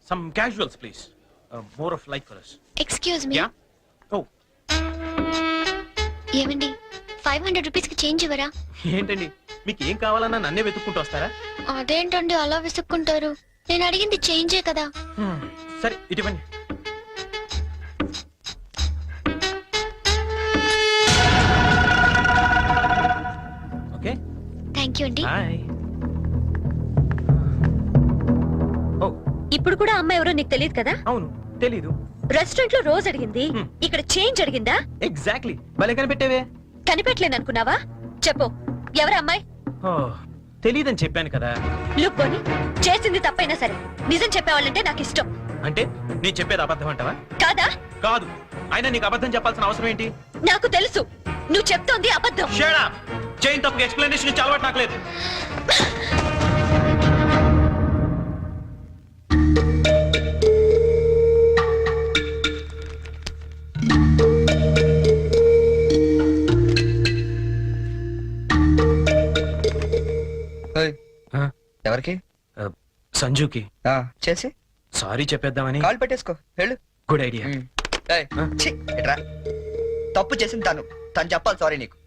Some casuals, please. More of like colors. Excuse me Yeah? Oh, ఏమండి 500 rupees కి change ఇవ్వరా? ఏంటండి మీకు ఏం కావాలన్నా నన్నే వెతుక్కుంటూ వస్తారా? అదేంటండి అలా విసుక్కుంటారు? నేను అడిగింది చేంజే కదా. సరే ఇటువంటి ఓకే థ్యాంక్ యూ అండి. హాయ్. ఓ ఇప్పుడు కూడా అమ్మాయి ఎవరో నీకు తెలియదు కదా? అవును తెలీదు. రెస్టారెంట్ లో రోజు అడిగింది, ఇక్కడ చేంజ్ అడిగిందా? ఎగ్జాక్ట్లీ భలే కనిపెట్టేవే. కనిపెట్టలేననుకున్నావా? చెప్పు, ఎవరు అమ్మాయి? తెలీదని చెప్పాను కదా. లుక్ బోని, చేసింది తప్పైనా సరే నిజం చెప్పేవాళ్ళంటే నాకు ఇష్టం. అంటే నేను చెప్పేది అబద్ధం అంటావా? కాదా? కాదు. అయినా నీకు అబద్ధం చెప్పాల్సిన అవసరం ఏంటి? నాకు తెలుసు నువ్వు చెప్తోంది అబద్ధం. Shut up! చైన్ తప్పక ఎక్స్ప్లెనేషన్ ఇచ్చి అలవాటు నాకు లేదు. ఎవరికి? సంజుకి చేసి సారీ చెప్పేద్దామని. కాల్ పెట్టేసుకో, వెళ్ళు. Good idea. తప్పు చేసింది తను చెప్పాలి సారీ నీకు.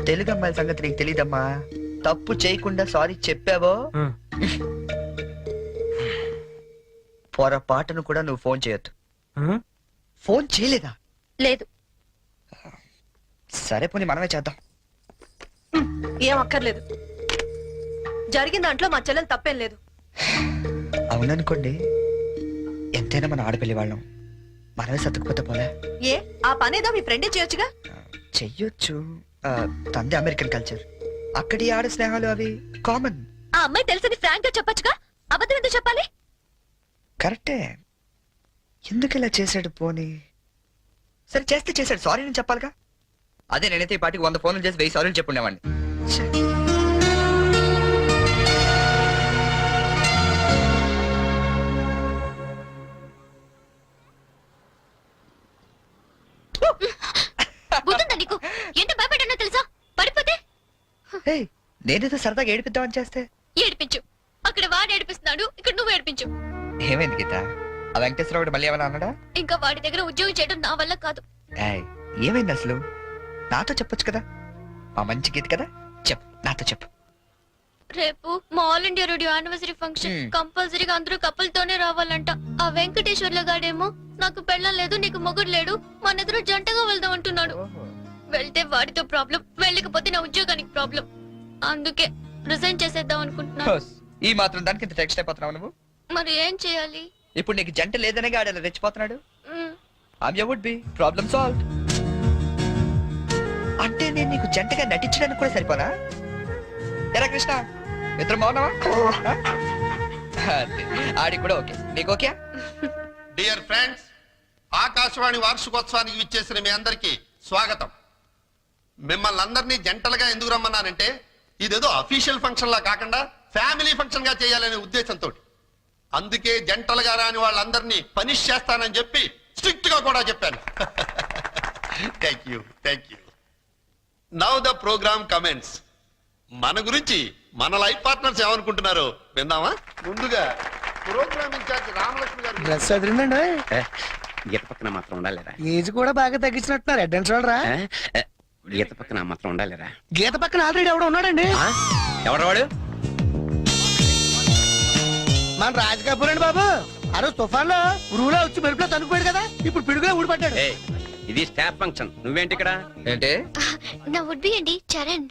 తెలుగు అమ్మాయిల సంగతి నీకు తెలీదమ్మా. తప్పు చేయకుండా సారీ చెప్పావో పొరపాటును కూడా నువ్వు ఫోన్ చేయొద్దు. ఫోన్ చేయలేదా? లేదు. సరే పోనీ మనమే చేద్దాం. ఏం అక్కర్లేదు. జరిగిన దాంట్లో మా చెల్లెలు తప్పేం లేదు. అవుననుకోండి, ఎంతైనా మన ఆడపిల్లి వాళ్ళం, మనమే సర్దుకుపోతే పోలే. ఏ ఆ పనేదో మీ ఫ్రెండే చేయొచ్చుగా. చెయ్యొచ్చు. తంది అమెరికన్ కల్చర్, అక్కడి ఆడ స్నేహాలు అవి కామన్. ఆ అమ్మాయి తెలిసింది ఫ్రాంక్ గా చెప్పొచ్చుగా, అబద్ధం ఎందుకు చెప్పాలి? కరెక్టే. ఎందుకు ఇలా చేశాడు? పోనీ సరే చేస్తే చేశాడు, సారీ నేను చెప్పాలిగా. అదే నేనైతే ఈ పాటికి 100 ఫోన్లు చేసి 1000 సారీలు చెప్పుండేవాడిని. బుద్ధుందా నీకు? ఎంత భయపడ్డానో తెలుసా? పడిపోతే నేనేదో సరదాగా ఏడిపిద్దామని చేస్తే. ఏడిపించు. అక్కడ వాడు ఏడిపిస్తున్నాడు, ఇక్కడ నువ్వు ఏడిపించు. ఏమైంది గీత? ఆ వెంకటేశ్వరరావు మళ్ళీ ఏమైనా అన్నాడా? ఇంకా వాడి దగ్గర ఉద్యోగం చేయడం నా వల్ల కాదు. ఏమైంది అసలు? నాతో చెప్పొచ్చు కదా, మా మంచి గీత కదా. చెప్పు, నాతో చెప్పు. రేపు మా all India radio anniversary function. కంపల్సరీగా అందరూ కపుల్తోనే రావాలంట. ఆ వెంకటేశ్వర్ల గాడేమో నాకు పెళ్ళం లేదు, నీకు మొగుడు లేడు, మన ఇద్దరు జంటగా వెళ్దాం అంటున్నాడు. వెళ్తే వాడితో ప్రాబ్లం, వెళ్ళకపోతే నా ఉద్యోగానికి ప్రాబ్లం. అందుకే రిజైన్ చేసేద్దాం అనుకుంటున్నాను. ఈ మాత్రం దానికి ఇంత టెక్స్ట్ అయిపోతున్నావు నువ్వు? మరి ఏం చేయాలి? ఇప్పుడు నీకు జంట లేదనే గాడలా రెచ్చిపోతున్నాడు. I'm your would be problem solved. అంటే నేను నీకు జంటగా నటించడానికి కూడా సరిపోనా? ఎరా కృష్ణ, మిత్రం బాగున్నావా? ఆడి కూడా ఓకే, నీకు ఓకే? డియర్ ఫ్రెండ్స్, ఆకాశవాణి వార్షికోత్సవానికి విచ్చేసిన మీ అందరికీ స్వాగతం. మిమ్మల్ని అందరినీ జంటలుగా ఎందుకు రమ్మన్నానంటే, ఇదేదో అఫీషియల్ ఫంక్షన్ లా కాకుండా ఫ్యామిలీ ఫంక్షన్ గా చేయాలనే ఉద్దేశంతో. అందుకే జంటలుగా రాని వాళ్ళందరినీ పనిష్ చేస్తానని చెప్పి స్ట్రిక్ట్ గా కూడా చెప్పాను. Thank you, thank you. Now the programme comments. మన గురించి మన లైఫ్ పార్ట్నర్స్ ఏమనుకుంటున్నారో విందామా? ముందుగా ప్రోగ్రామ్ ఇన్ఛార్జ్ రామలక్ష్మి గారు. డ్రెస్ అదిరిందండి. గీత పక్కన మాత్రం ఉండాలిరా. ఏజ్ కూడా బాగా తగ్గించినట్టున్నారు. అడ్వాన్స్ చూడరా? గీత పక్కన మాత్రం ఉండాలిరా. గీత పక్కన ఆల్రెడీ ఎవడో ఉన్నాడండి. ఎవడవాడు? మన రాజ్ కపూర్ అండి బాబు. ఆ రోజు తుఫాన్ లో ఉరువులో వచ్చి మెరుపులో తనుకుపోయాడు కదా, ఇప్పుడు పిడుగులో ఊడిపడ్డాడు. ఇది స్టాఫ్ ఫంక్షన్, నువ్వేంటి ఇక్కడ? ఏంటి? నా వుడ్ బి అండి చరణ్.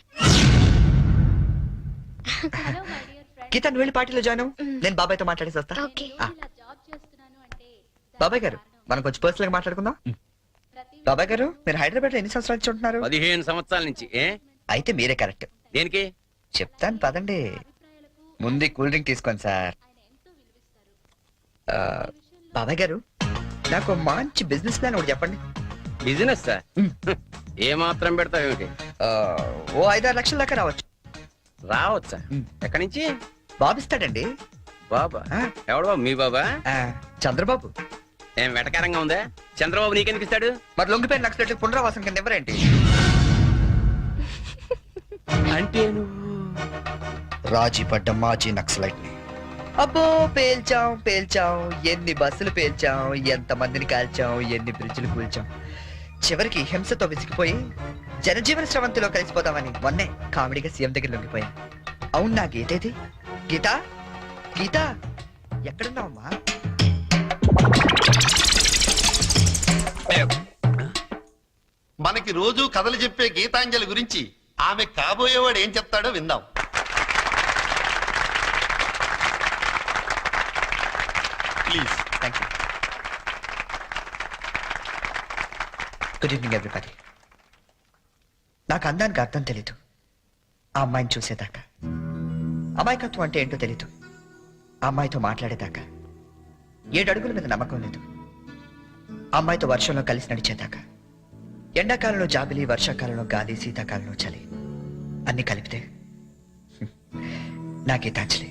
గీత నువ్వు వెళ్ళి పార్టీలో జాయిన్ అవ్వు, నేను బాబాయ్తో మాట్లాడేసి వస్తా. ఓకే. బాబాయ్ గారు, మనం కొంచెం పర్సనల్ గా మాట్లాడుకుందాం. బాబాయ్ గారు, మీరు హైదరాబాద్ లో ఎన్ని సంవత్సరాల నుంచి ఉంటున్నారు? 15 సంవత్సరాల నుంచి. అయితే మీరే కరెక్ట్. దేనికి? చెప్తాను పదండి. ముందు కూల్ డ్రింక్ తీసుకోండి సార్. బాబాయ్ గారు, నాకు మంచి బిజినెస్ ప్లాన్ ఒకటి చెప్పండి. Business sir? ఏ మాత్రం పెడతావు ఏమిటి? ఓ 5-6 లక్షల దాకా రావచ్చు. రావచ్చా? ఎక్కడి నుంచి? బాబిస్తాడండి. బాబా? ఎవడు బాబు? మీ బాబా? చంద్రబాబు. ఏం వెటకారంగా ఉందా? చంద్రబాబు నీకెందుకు ఇస్తాడు? మరి లొంగిపోయిన నక్సలైట్లు పునరావాసం కింద ఎవరేంటి? అంటే నువ్వు రాజీ పడ్డ మాజీ నక్సలైట్ ని అబ్బో పేల్చాం పేల్చాం, ఎన్ని బస్సులు పేల్చాం, ఎంత మందిని కాల్చాం, ఎన్ని బ్రిడ్జిలు కూల్చాం. చివరికి హింసతో విసిగిపోయి జనజీవన స్రవంతిలో కలిసిపోతామని మొన్నే కామెడీగా సీఎం దగ్గర లొంగిపోయాను. అవును, నా గీతేది? గీత, గీత ఎక్కడున్నావమ్మా? మనకి రోజు కథలు చెప్పే గీతాంజలి గురించి ఆమె కాబోయేవాడు ఏం చెప్తాడో విందాం. Please. Thank you. Good evening everybody. నాకు అందానికి అర్థం తెలీదు ఆ అమ్మాయిని చూసేదాకా. అమాయకత్వం అంటే ఏంటో తెలీదు ఆ అమ్మాయితో మాట్లాడేదాకా. 7 అడుగుల మీద నమ్మకం లేదు ఆ అమ్మాయితో వర్షంలో కలిసి నడిచేదాకా. ఎండాకాలంలో జాబిలి, వర్షాకాలంలో గాలి, శీతాకాలంలో చలి, అన్ని కలిపితే నా గీతాంజలి.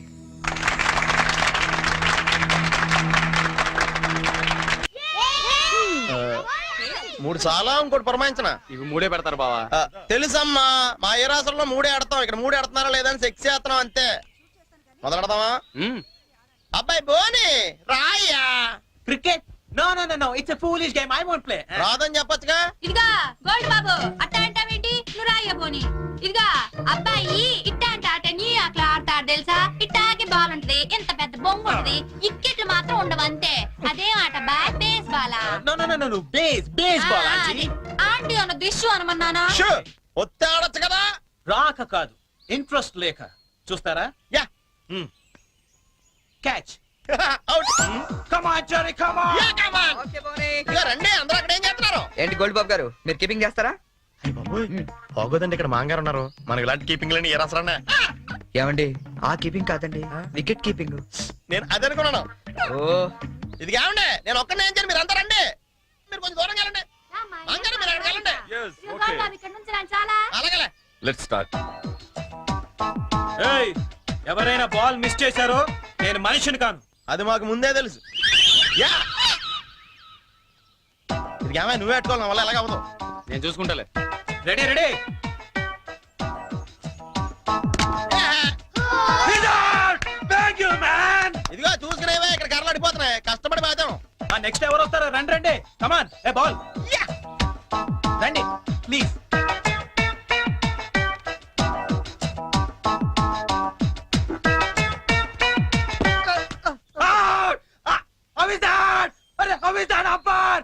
మూడు చాలా ఇంకోటి పురమాయించిన ఇవి 3 పెడతారు బావా. తెలుసమ్మా, మా ఏ రాష్ట్రంలో 3 ఆడతాం, ఇక్కడ 3 ఆడుతున్నారా లేదని సెక్స్ చేస్తున్నాం అంతే. మొదలెడదామా? అబ్బాయి బోని రాయ్యా. Cricket? No no no no, it's a foolish game, I won't play. రాదని చెప్పొచ్చుగా. ఇదిగా గోల్డ్ బాబు, అట్ట అంటావేంటి? నువ్వు రాయబోని. ఇదిగా అబ్బాయి ఇట్ట అంటే ఆట నీ అట్లా ఆడతాడు తెలుసా? ఇట్టాకి బాల్ ఉంటది, ఎంత పెద్ద బొంగు ఉంటది, ఇక్కెట్లు మాత్రం ఉండవు అంతే. అదే ఆట బేస్ బాలా. No no no no, baseball aunty. Aunty అన్న దిష్యు అనమన్నానా? ఒత్తి ఆడొచ్చు కదా. రాక కాదు, ఇంట్రెస్ట్ లేక. చూస్తారా? Yeah. Catch. Out. Come on Jerry, come on. Yeah come on. ఇదిగో రండి, అందరూ అక్కడ ఏం చేస్తున్నారు? ఏంటి గోల్డ్ బాబు గారు, మీరు కీపింగ్ చేస్తారా? బాగోదండి, ఇక్కడ మాంగారు ఉన్నారు. మనకి ఇలాంటి కీపింగ్ లేని ఏ రాసరా? ఏమండి, ఆ కీపింగ్ కాదండి, వికెట్ కీపింగ్. నేను అదే అనుకున్నాను. ఓ, ఇది కావండి, నేను ఒక్కనే ఏం చేయను, మీరు అంతా రండి. మీరు కొంచెం దూరం వెళ్ళండి. మాంగారు మీరు అక్కడికి వెళ్ళండి. ఇక్కడ నుంచి రాని చాలా. అలాగే. Let's start. ఏయ్, ఎవరైనా బాల్ మిస్ చేశారో నేను మనిషిని కాను. అది మాకు ముందే తెలుసు. యా. ఇది ఏమైనా నువ్వే పెట్టుకోవాలి, నా వల్ల ఎలాగ అవ్వదు. నేను చూసుకుంటాలే. Ready ready. Thank you man. ఇదిగో చూసుకునేవే, ఇక్కడ కర్రలు అడిపోతున్నాయి, కష్టపడి పోతాం. నెక్స్ట్ ఎవరు వస్తారో రండి రండి. కమాన్, ఏ బాల్ రండి please. How is that? How is that umpire?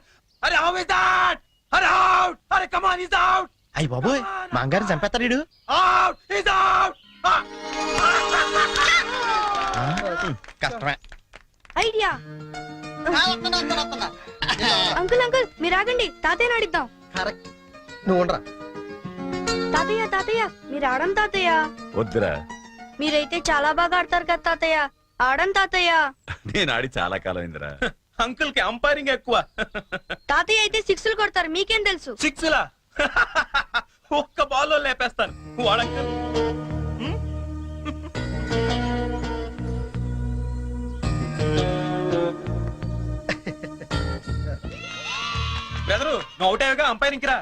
How is that? Out! Come on, he's out! అయ్యి బాబోయ్, మాంగారు చంపేస్తాడు వీడు. Out! He's out! కష్టమే. ఐడియా. అంకుల్ అంకుల్ మీరు ఆగండి, తాతయ్యని అడిద్దాం. కరెక్ట్, నువ్వు ఉండరా. తాతయ్య తాతయ్య మీరు ఆడం తాతయ్య. వద్దురా, మీరైతే చాలా బాగా ఆడతారు కదా తాతయ్య, ఆడం తాతయ్య. నేను ఆడి చాలా కాలం అయిందిరా. అంకుల్ కి అంపైరింగ్ ఎక్కువ. తాతయ్య అయితే 6లు కొడతారు, మీకేం తెలుసు? 6లా? ఒక్క బాల్లో లేపేస్తాను వాడంకల్. బ్రదరు, నువ్వు అవుట్ అయ్యాగా అంపైరింగ్ రా.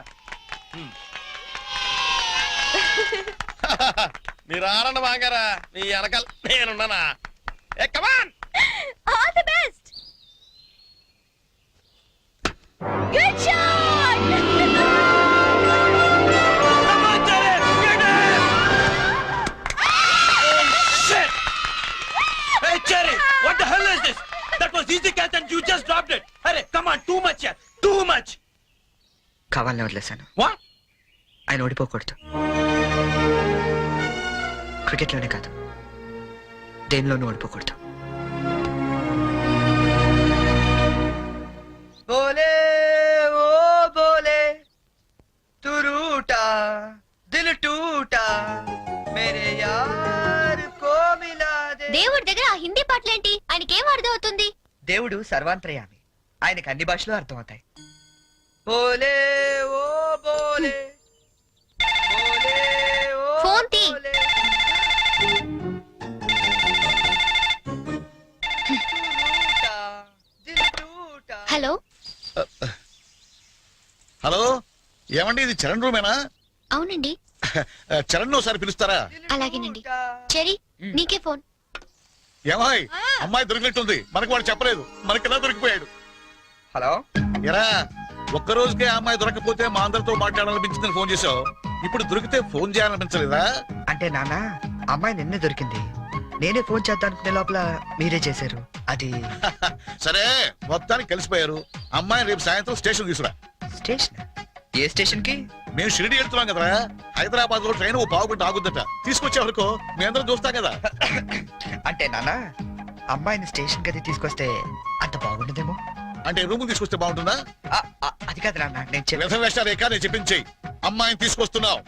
మీరు ఆడండి మాంగారా, మీ వెనకాల నేనున్నానా. Hey come on. All the best. Good shot. Come on, Jerry! Get it! Oh, shit! Hey, Jerry! What the hell is this? That was easy catch and you just dropped it. Hey, come on, too much here. Too much. కావాలని వదిలేశాను. What? ఆయన ఓడిపోకూడదు. క్రికెట్లోనే కాదు, దేనిలోనూ ఓడిపోకూడదు. బోలే ఓ బోలే తు రూటా దిల్ టూటా మేరే యార్ కో మిలా they. దేవుడి దగ్గర ఆ హిందీ పాటలేంటి? ఆయనకేం అర్థం అవుతుంది? దేవుడు సర్వాంతర్యామి, ఆయనకి అన్ని భాషలు అర్థమవుతాయి. బోలే ఓ బోలే బోలే ఓ ఫోన్ తీ. బోలే. హలో, హలో, ఏమండి ఇది చరణ్ రూమేనా? అవునండి. చరణ్ ఒకసారి పిలుస్తారా? అలాగేనండి. చెరీ, నీకే ఫోన్. ఏమాయ్ అమ్మాయి దొరికినట్టుంది మనకు వాడు చెప్పలేదు మనకి ఎలా దొరికిపోయాడు. హలో ఎరా ఒక్క రోజుకే ఆ అమ్మాయి దొరకపోతే మా అందరితో మాట్లాడాలనిపించిందని ఫోన్ చేసావు. ఇప్పుడు దొరికితే ఫోన్ చేయాలనిపించలేదా? అంటే నాన్న అమ్మాయి నిన్నే దొరికింది. నేనే ఫోన్ చేద్దాం అనుకునే లోపల మీరే చేశారు. అది సరే మొత్తానికి కలిసిపోయారు. అమ్మాయిని రేపు సాయంత్రం స్టేషన్ తీసుకురా. స్టేషన్? ఏ స్టేషన్ కి? మేము షిరిడి వెళ్తున్నాం కదరా, హైదరాబాద్ లో ట్రైన్ ఓ పావుగంట ఆగుద్దట. తీసుకొచ్చే వరకు మీ అందరం చూస్తాం కదా. అంటే నాన్న అమ్మాయిని స్టేషన్ కి తీసుకొస్తే అంత బాగుండదేమో. అంటే రూమ్ తీసుకొస్తే బాగుంటుందా? అది కాదు నాన్న నేను చెప్పేది. వ్యసన వేషాలు రేఖ నేను చెప్పించేయి. అమ్మాయిని తీసుకొస్తున్నావు.